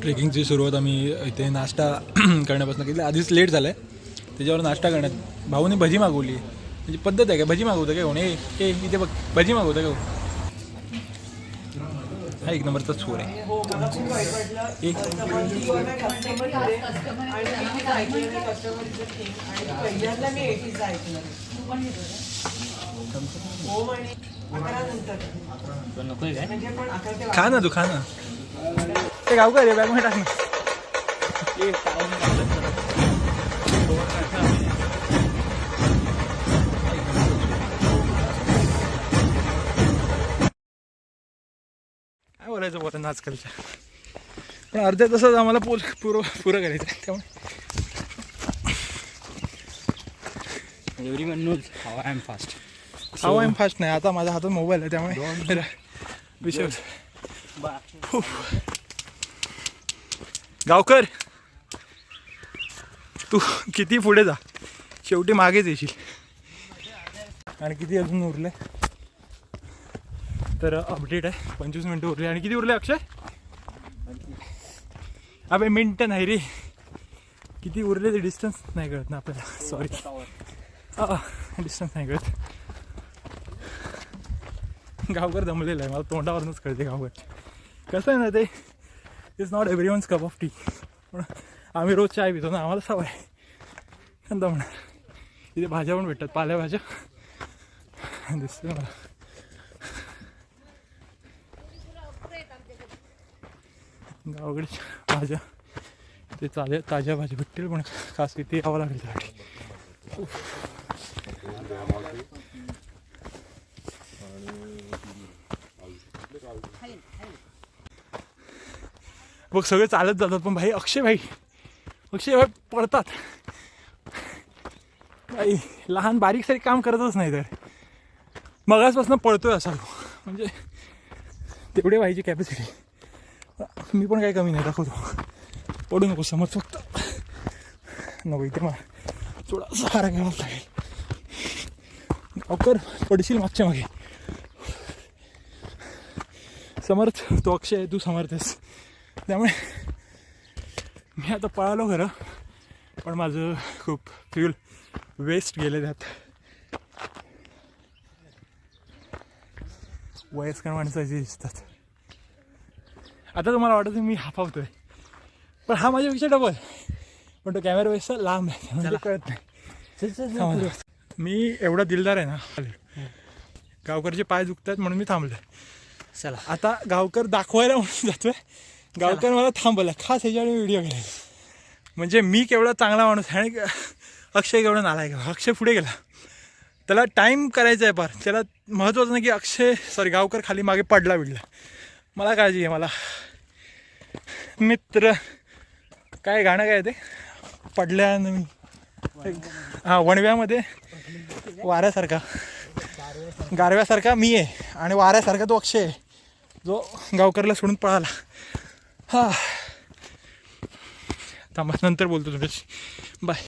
ट्रेकिंगची सुरुवात आम्ही इथे नाश्ता करण्यापासून केली. आधीच लेट झालं आहे, त्याच्यावर नाश्ता करण्यात भाऊने भजी मागवली. म्हणजे पद्धत आहे का, भजी मागवतं काय कोणी? ए इथे बघ, भजी मागवतं का? हा एक नंबरचा चोर आहे. खा ना तू, खा ना. ते गावकर आहे, बॅगमध्ये टाक ना. काय बोलायचं बोला आजकालच्या, पण अर्ध्या तासात आम्हाला पुरं करायचं आहे. त्यामुळे everyone knows how I am fast. How I am fast नाही, आता माझ्या हातात मोबाईल आहे त्यामुळे विषय. गावकर तू किती पुढे जा, शेवटी मागेच येशील. आणि किती अजून उरले तर अपडेट आहे, 25 मिनटं उरले. आणि किती उरले अक्षय? अबे मिनटं नाही रे, किती उरले ते डिस्टन्स नाही कळत ना आपल्याला. सॉरी, डिस्टन्स नाही कळत. गावकर जमलेलं आहे, मला तोंडावरूनच कळते गावकर. कसं आहे ना, ते is not everyone's cup of T. पण आम्ही रोज चाय पितो ना, आम्हाला सवय दमणार. इथे भाज्या पण भेटतात, पालेभाज्या दिसते मला. गावाकडच्या भाज्या ते चालेल, ताज्या भाज्या भेटतील, पण खास किती यावं लागेल त्यासाठी. बघ सगळे चालत जातात, पण भाई अक्षय भाई पडतात भाई. लहान बारीक सारी काम करतच नाही, तर मगाचपासून पळतोय असा. म्हणजे तेवढे व्हायची कॅपॅसिटी. मी पण काही कमी नाही, दाखवतो. पडू नको समोर, फक्त नको इथे मला थोडा सहारा घ्यावाच लागेल. गावकर पडशील मागच्या मागे. समर्थ तो अक्षय आहे, तू समर्थेस. त्यामुळे मी आता पळालो खरं, पण माझं खूप फ्यूल वेस्ट गेले त्यात. वयस्कर माणसाचे दिसतात. आता तुम्हाला वाटतं मी हाफावतोय, पण हा माझ्यापेक्षा डबल, पण तो कॅमेरापेक्षा लांब आहे, म्हणजे कळत नाही. मी एवढा दिलदार आहे ना, गावकरचे पाय दुखतात म्हणून मी थांबलोय. चला आता गावकर दाखवायला म्हणून जातोय. गावकर मला थांबवला खास ह्याच्याकडे व्हिडिओ घ्यायला. म्हणजे मी केवढा चांगला माणूस आहे आणि अक्षय केवढा नालायक. अक्षय पुढे गेला, त्याला टाईम करायचा आहे पार. त्याला महत्त्वाचं नाही की गावकर खाली मागे पडला बिडला. मला काळजी आहे, मला मित्र काय गाणं काय ते पडल्यानं मी, हां वणव्यामध्ये वाऱ्यासारखा गारव्यासारखा मी आहे आणि वाऱ्यासारखा तो अक्षय आहे, जो गावकरला सोडून पळाला. हा थांबा, नंतर बोलतो तुमच्याशी, बाय.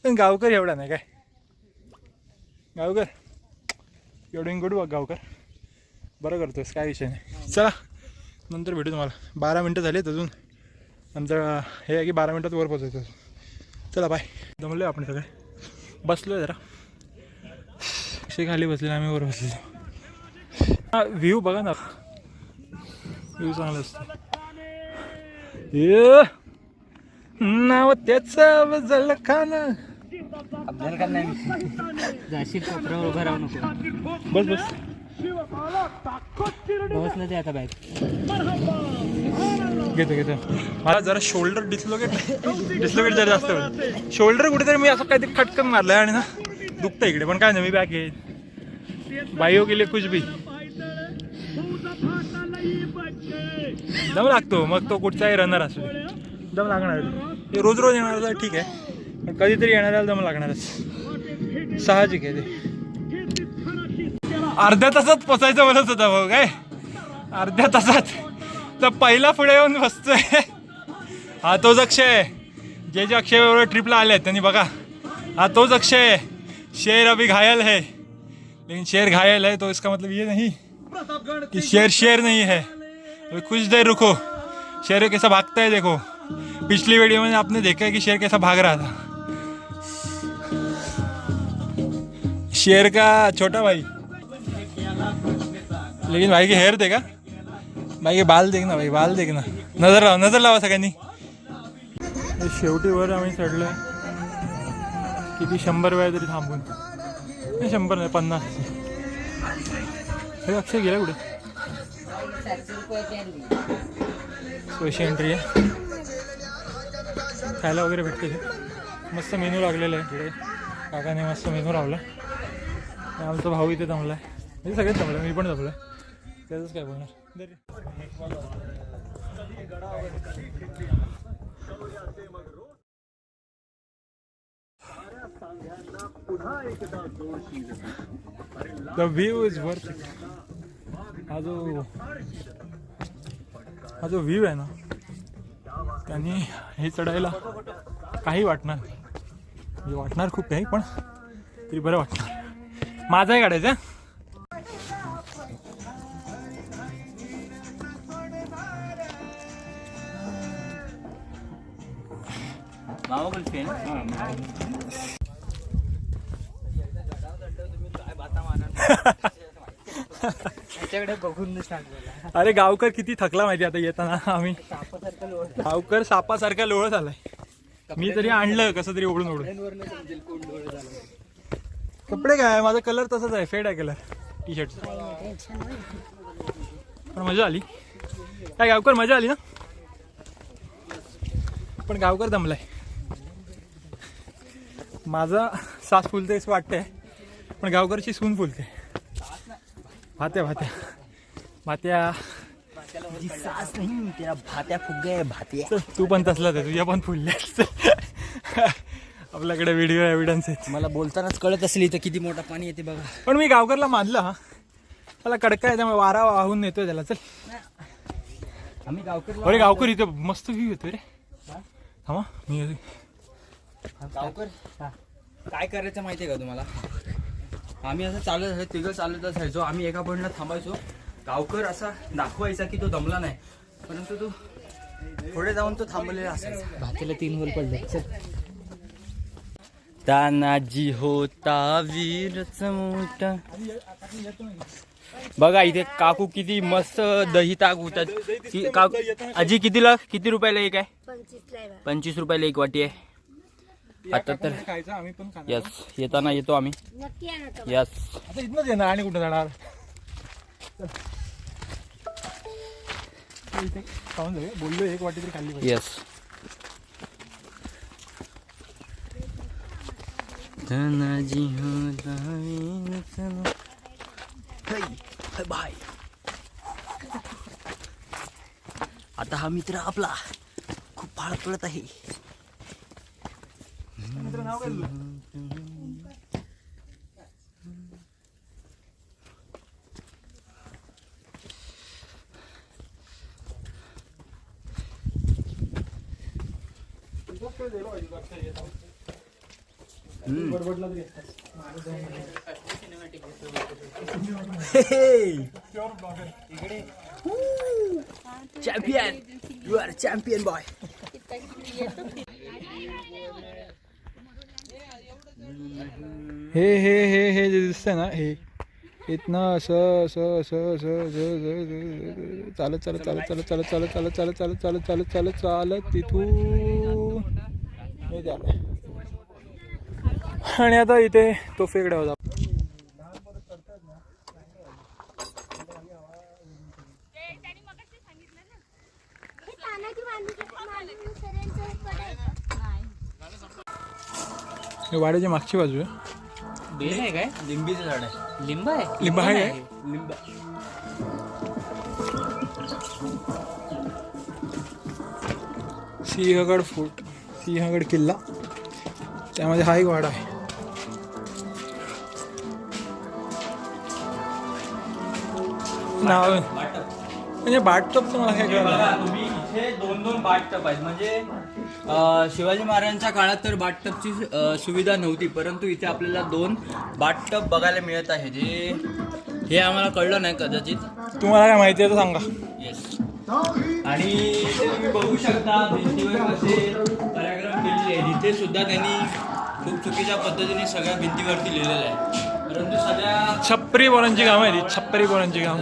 पण गावकर एवढा नाही काय, गावकर एवढं गुड बघ. गावकर बरं करतोयस, काय विषय नाही. चला नंतर भेटू तुम्हाला. 12 मिनटं झालीत अजून. आमचं हे आहे की 12 मिनटात वर पोचायचं. चला बाय. जमलो आपण सगळे, बसलो आहे जरा. खाली बसले, आम्ही वर बसलेलो. हा व्ह्यू बघा ना, व्ह्यू चांगला असतो. नाव त्याचं जल खाणं. अफजल खान नाही जाशील कोपऱ्यावर उभं राहू नको. बस बस बस ना ते आता बॅग घेतो. मला जरा शोल्डर डिस्लोकेट जरा जास्त होतं. शोल्डर कुठेतरी मी असं काहीतरी खटकन मारलंय आणि ना दुखतं इकडे. पण काय नाही, मी बॅग घेईन. बाईओ केले कुछ भी दम लागतो. मग तो कुठचाही रनर असू दम लागणार. ते रोज येणार ठीक आहे, पण कधीतरी येणाऱ्याला दम लागणारच, साहजिक आहे ते. अर्ध्या तासात पोचायचं बोलत होता भाऊ. काय अर्ध्या तासात तर पहिला पुढे येऊन बसतोय हा तोच अक्षय आहे. जे जे अक्षय बरोबर ट्रिपला आले त्यांनी बघा, हा तोच अक्षय है. शेर अभी घायल है, लेकिन शेर घायल है तो इसका मतलब ये नहीं कि शेर नहीं है. अभी कुछ देर रुको, शेर कैसा भागता है देखो. पिछली वीडियो में आपने देखा है कि शेर कैसा भाग रहा था. शेर का छोटा भाई. लेकिन भाई के हेयर देखा, भाई के बाल देखना, भाई बाल देखना. नजर लावा सगळ्यांनी. शेवटी वर आम्ही चढलोय. किती 100 वेळा तरी थांबून. नाही 100 नाही 50. हे अक्षय गेला कुठे? सोशी एंट्री आहे. खायला वगैरे भेटते ते. मस्त मेनू लागलेला आहे तिकडे. काकाने मस्त मेनू लावला. आमचा भाऊ इथे थांबला आहे. म्हणजे सगळेच थांबलं, मी पण थांबलो. त्याचंच काय बोलणार. The view is worth it. हा जो व्ह्यू आहे ना, त्यांनी हे चढायला काही वाटणार नाही. म्हणजे वाटणार खूप काही, पण तरी बरं वाटणार. माझाही काढायचं. बघून अरे गावकर किती थकला माहिती आता येताना. आम्ही गावकर सापासारखा लोळत आलाय. मी तरी आणलं कसं तरी ओढून. कपडे काय, माझा कलर तसाच आहे, फेड आहे कलर टी शर्टचा. पण मजा आली काय गावकर, मजा आली ना. पण गावकर दमलाय. माझा सास फुलते असं वाटतंय, पण गावकरची सून फुलते. भात्या सास नाही तेरा भात्या फुग गए भात्या. तू पण तसलाच आहे, तुझ्या पण फुलले. आपल्याकडे व्हिडिओ एव्हिडन्स आहेत. मला बोलतानाच कळत असली तर किती मोठा पाणी येते बघा. पण मी गावकरला मानलं. हा त्याला कडका आहे त्यामुळे वारा वाहून नेतोय त्याला. चल आम्ही गावकर. अरे गावकर इथे मस्त व्ह्यू येतोय रे. हा मी गावकर काय करायचं माहितीये का तुम्हाला. आम्ही असं चालत तिघं चालत असायचो. आम्ही एका पॉईंटला थांबायचो. गावकर असा दाखवायचा की तो दमला नाही, परंतु तो पुढे जाऊन तो थांबलेला असायचा. भातीला 3 होल पडले. तानाजी होता वीरच मोठा. बघा इथे काकू किती मस्त दही ताक होतात. आजी किती रुपयाला एक आहे? 25 रुपयाला एक वाटी आहे. आता तर यस येताना येतो आम्ही. यस आता इथनच येणार आणि कुठं जाणार. बोललो एक वाटी तरी खाल्ली. Yes bye. आता हा मित्र आपला खूप फाळ पडत आहे. Champion, you are champion boy. हे हे हे हे जे दिसतंय ना, हे इथनं असं असं असं असं चालत चालत चालत चालत चालत चालत चालत चालत चालत चालत चालत चालत चालत तिथून हे झालं. आणि आता इथे तो फेकड्या होता. वाड्याची मागची बाजू आहे. बेल आहे काय? लिंबीचं झाड आहे. लिंब आहे. लिंब आहे काय? लिंब. सिंहगड फोर्ट, सिंहगड किल्ला, त्यामध्ये हा एक वाडा आहे. नाव म्हणजे बाटटप तुम्हाला काय कळलं. तुम्ही इथे 2 2 बाथटब आहेत. म्हणजे शिवाजी महाराजांच्या काळात तर बाथटबची सुविधा नव्हती, परंतु इथे आपल्याला 2 बाथटब बघायला मिळत आहे. हे आम्हाला कळलं नाही कदाचित. तुम्हाला काय माहिती आहे तर सांगा. येस. आणि इथे तुम्ही बघू शकता भिंतीवर कसे पॅराग्राफ लिहिलेले आहे. इथे सुद्धा त्यांनी खूप चुकीच्या पद्धतीने सगळ्या भिंतीवरती लिहिलेलं आहे. परंतु सगळ्या छप्परी बोरांची काम आहे ती, छप्परी बोरांची काम.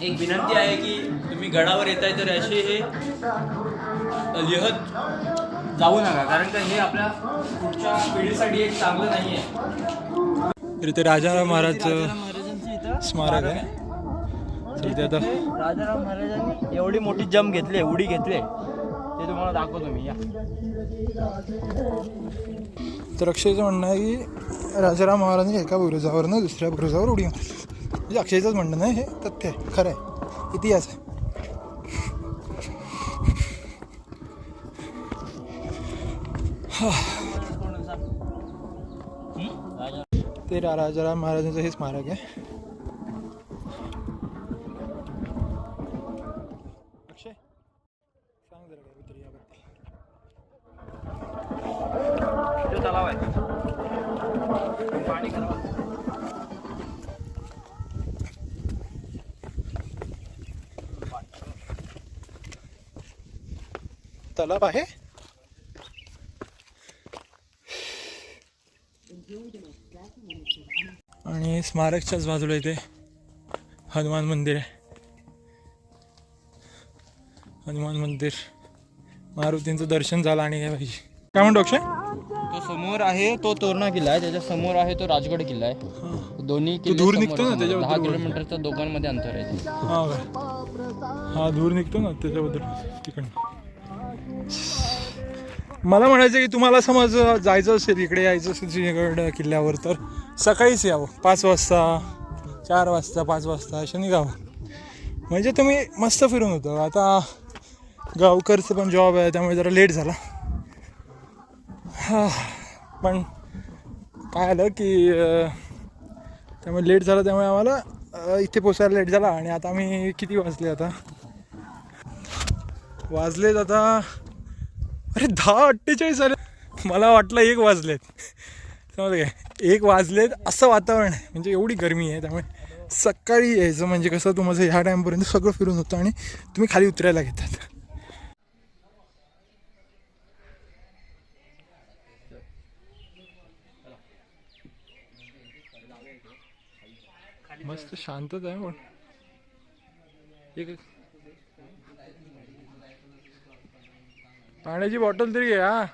एक विनंती आहे की तुम्ही गडावर येताय तर असे हे लिहत जाऊ नका, कारण का हे आपल्या पुढच्या पिढीसाठी एक चांगलं नाही आहे. इथे राजाराम महाराज महाराजांची इथं स्मारक आहे. तर ते आता राजाराम महाराजांनी एवढी मोठी जंप घेतले, उडी घेतले, ते तुम्हाला दाखवतो मी. या तर अक्षयचं म्हणणं आहे की राजाराम महाराजांनी एका बुरुजावरनं दुसऱ्या बुरुजावर उडी मारली. म्हणजे अक्षयचंच म्हणणं नाही, हे तथ्य आहे, खरं आहे, इतिहास आहे. ते राजाराम महाराजांचं हे स्मारक आहे. अक्षय सांग जरा काहीतरी याबद्दल. तलाव आहे, पाणी करावं. तलाव आहे. आणि स्मारकच्याच बाजूला इथे हनुमान मंदिर आहे. हनुमान मंदिर, मारुतींचं दर्शन झालं आणि काय पाहिजे. काय म्हणतो अक्षय? तो समोर आहे तो तोरणा किल्ला आहे, त्याच्या समोर आहे तो राजगड किल्ला आहे. दोन्ही किल्ले दूर समोर निघतो ना समोर. त्याच्याबद्दल 10 किलोमीटरच्या दोघांमध्ये अंतर आहे ते. हा काय, हा दूर निघतो ना त्याच्याबद्दल तिकडनं. मला म्हणायचं की तुम्हाला समज जायचं असेल, इकडे यायचं असेल सिंहगड किल्ल्यावर, तर सकाळीच यावं. 5 वाजता, 4 वाजता, 5 वाजता अशा निघावं. म्हणजे तुम्ही मस्त फिरून होतं. आता गावकरचं पण जॉब आहे, त्यामुळे जरा लेट झाला. हा, पण काय आलं की त्यामुळे लेट झालं, त्यामुळे आम्हाला इथे पोचायला लेट झाला. आणि आता आम्ही किती वाजले आता? वाजलेत आता अरे 10:48 झाले. मला वाटलं 1 वाजलेत. समजलं काय, 1 वाजलेत असं वातावरण आहे. म्हणजे एवढी गरमी आहे, त्यामुळे सकाळी यायचं म्हणजे कसं तुम्हाला ह्या टाईमपर्यंत सगळं फिरून होतं आणि तुम्ही खाली उतरायला घेतात. मस्त शांतच आहे. पण एक पाण्याची बॉटल तरी घे. हा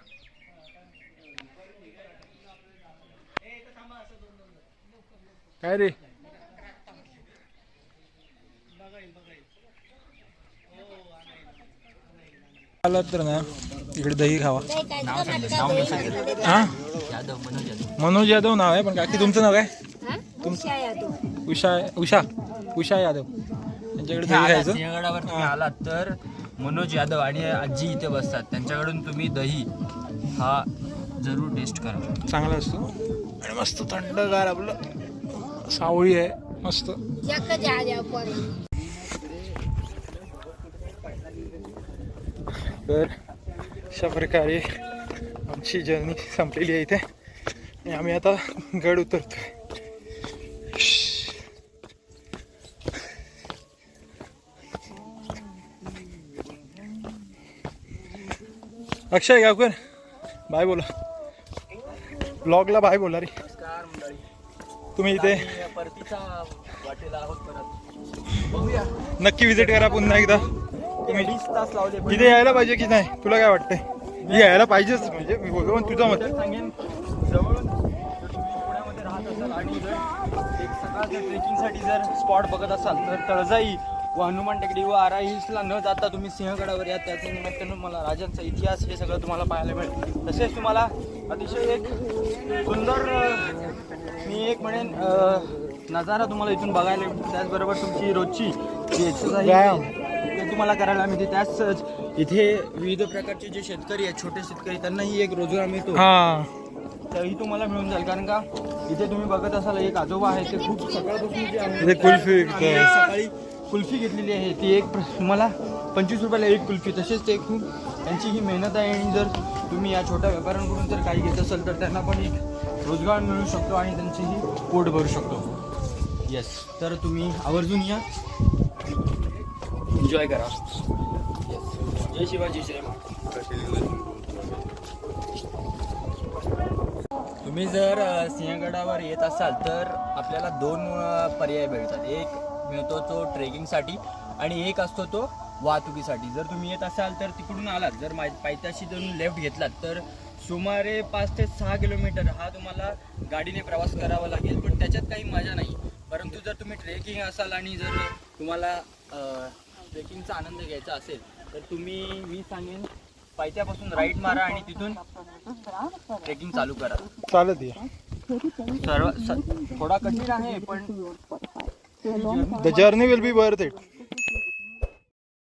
काय रे, आलात तर ना इकडे दही खावा. हा, मनोज यादव नाव आहे. पण काकी तुमचं नाव काय? उषा यादव. त्यांच्याकडे दही खायचं. सिंहगडावर तुम्ही आलात तर मनोज यादव आणि आजी इथे बसतात, त्यांच्याकडून तुम्ही दही हा जरूर टेस्ट करा. चांगला असतो आणि मस्त थंडगार, आपलं सावळी आहे मस्त. तर अशा प्रकारे आमची जर्नी संपलेली आहे इथे आणि आम्ही आता गड उतरतोय. अक्षय गावकर बाय बोला, ब्लॉगला बाय बोला रे. तुम्ही इथे वाटेला आहोत, परत बघूया. नक्की विजिट करा पुन्हा एकदा. तुम्ही 20 तास लावले. इथे यायला पाहिजे की नाही, तुला काय वाटतंय? यायला पाहिजेच. म्हणजे मी बोलतो, पण तुझं मत. सांगेन जवळून जर तुम्ही पुण्यामध्ये राहत असाल आणि जर एक सकाळच्या ट्रेकिंगसाठी जर स्पॉट बघत असाल तर तळजाई व हनुमान टेकडी व आरा हिल्सला न जाता तुम्ही सिंहगडावर या. त्याच्या निमित्तानं मला राजांचा इतिहास हे सगळं तुम्हाला पाहायला मिळेल. तसेच तुम्हाला अतिशय एक सुंदर, मी एक म्हणेन नजारा तुम्हाला इथून बघायला मिळेल. त्याचबरोबर तुमची रोजची जी एक्सरसाइज ते तुम्हाला करायला मिळते. त्याच इथे विविध प्रकारचे जे शेतकरी आहेत, छोटे शेतकरी, त्यांनाही एक रोजगार मिळतो. तरी तुम्हाला मिळून जाईल. कारण का इथे तुम्ही बघत असाल एक आजोबा आहे, ते खूप सकाळपासून जे आहे कुल्फी सकाळी कुल्फी घेतलेली आहे ती एक तुम्हाला 25 रुपयाला एक कुल्फी. तसेच ते खूप त्यांची ही मेहनत आहे आणि जर तुम्ही या छोट्या व्यापाऱ्यांकडून जर काही घेत असाल तर त्यांना पण एक रोजगार मिळू शकतो आणि त्यांचीही पोट भरू शकतो. येस, तर तुम्ही आवर्जून या, एन्जॉय करा. येस, जय शिवाजी श्रीमान. तुम्ही जर सिंहगडावर येत असाल तर आपल्याला 2 पर्याय भेटतात. एक मिळतो तो ट्रेकिंगसाठी आणि एक असतो तो वाहतुकीसाठी. जर तुम्ही येत असाल तर तिकडून आलात, जर पायथ्याशी जाऊन लेफ्ट घेतलात तर सुमारे 5 ते 6 किलोमीटर हा तुम्हाला गाडीने प्रवास करावा लागेल, पण त्याच्यात काही मजा नाही. परंतु जर तुम्ही ट्रेकिंग असाल आणि जर तुम्हाला ट्रेकिंगचा आनंद घ्यायचा असेल तर तुम्ही, मी सांगेन, पायथ्यापासून राईट मारा आणि तिथून ट्रेकिंग चालू करा. चालत या. थोडा कठीण आहे पण the journey will be worth it.